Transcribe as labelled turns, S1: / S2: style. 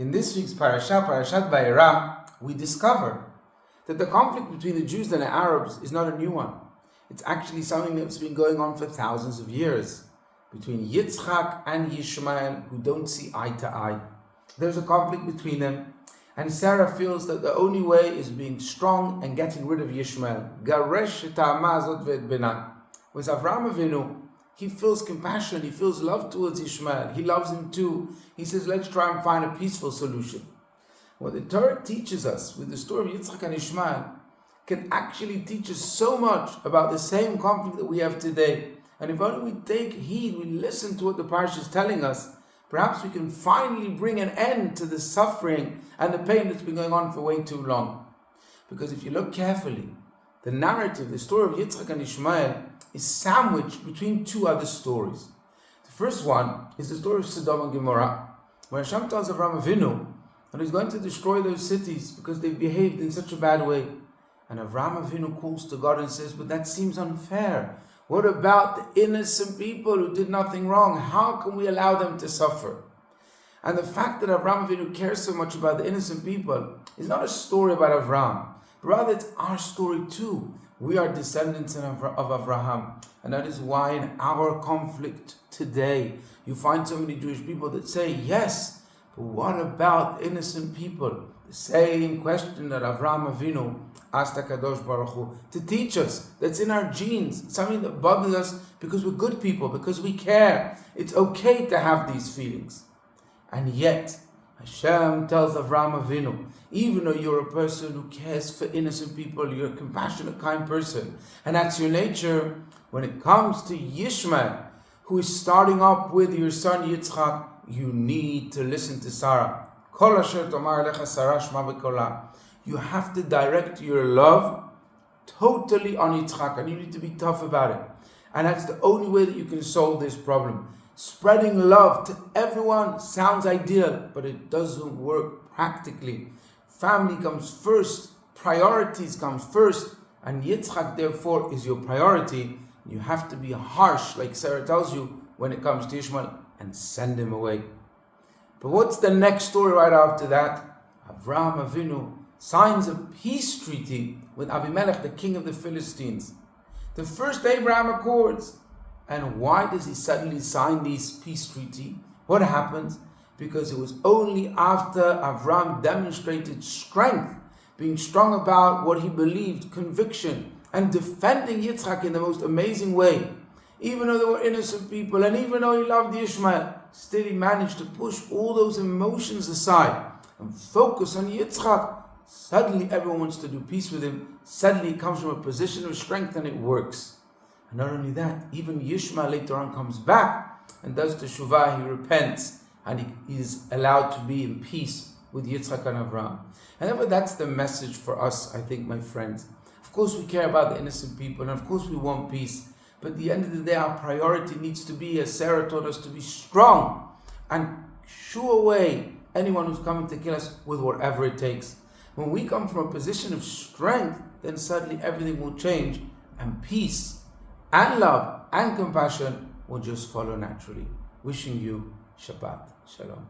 S1: In this week's Parashat Vayera, we discover that the conflict between the Jews and the Arabs is not a new one. It's actually something that's been going on for thousands of years between Yitzchak and Yishmael, who don't see eye to eye. There's a conflict between them, and Sara feels that the only way is being strong and getting rid of Yishmael. Garesh et ha'ama hazot ve'et bena. With Avraham Avinu, he feels compassion, he feels love towards Ishmael, he loves him too. He says, let's try and find a peaceful solution. What the Torah teaches us with the story of Yitzchak and Ishmael can actually teach us so much about the same conflict that we have today. And if only we take heed, we listen to what the Parashat is telling us, perhaps we can finally bring an end to the suffering and the pain that's been going on for way too long. Because if you look carefully, the narrative, the story of Yitzchak and Ishmael, is sandwiched between two other stories. The first one is the story of Sodom and Gomorrah, where Hashem tells Avraham Avinu that he's going to destroy those cities because they've behaved in such a bad way. And Avraham Avinu calls to God and says, but that seems unfair. What about the innocent people who did nothing wrong? How can we allow them to suffer? And the fact that Avraham Avinu cares so much about the innocent people is not a story about Avraham, but rather it's our story too. We are descendants of Avraham, and that is why in our conflict today, you find so many Jewish people that say, yes, but what about innocent people? The same question that Avraham Avinu asked HaKadosh Baruch Hu to teach us. That's in our genes, something that bothers us because we're good people, because we care. It's okay to have these feelings. And yet, Hashem tells Avraham Avinu, even though you're a person who cares for innocent people, you're a compassionate, kind person, and that's your nature, when it comes to Yishmael, who is starting up with your son Yitzchak, you need to listen to Sara. You have to direct your love totally on Yitzchak, and you need to be tough about it. And that's the only way that you can solve this problem. Spreading love to everyone sounds ideal, but it doesn't work practically. Family comes first, priorities come first, and Yitzchak therefore is your priority. You have to be harsh, like Sara tells you, when it comes to Ishmael, and send him away. But what's the next story right after that? Avraham Avinu signs a peace treaty with Abimelech, the king of the Philistines. The first Abraham Accords. And why does he suddenly sign this peace treaty? What happened? Because it was only after Avram demonstrated strength, being strong about what he believed, conviction, and defending Yitzchak in the most amazing way. Even though there were innocent people, and even though he loved Ishmael, still he managed to push all those emotions aside and focus on Yitzchak. Suddenly everyone wants to do peace with him. Suddenly he comes from a position of strength and it works. And not only that, even Yishmael later on comes back and does teshuvah, he repents, and he is allowed to be in peace with Yitzchak and Avraham. And therefore that's the message for us, I think, my friends. Of course we care about the innocent people, and of course we want peace. But at the end of the day, our priority needs to be, as Sara taught us, to be strong and shoo away anyone who's coming to kill us with whatever it takes. When we come from a position of strength, then suddenly everything will change, and peace and love and compassion will just follow naturally. Wishing you Shabbat Shalom.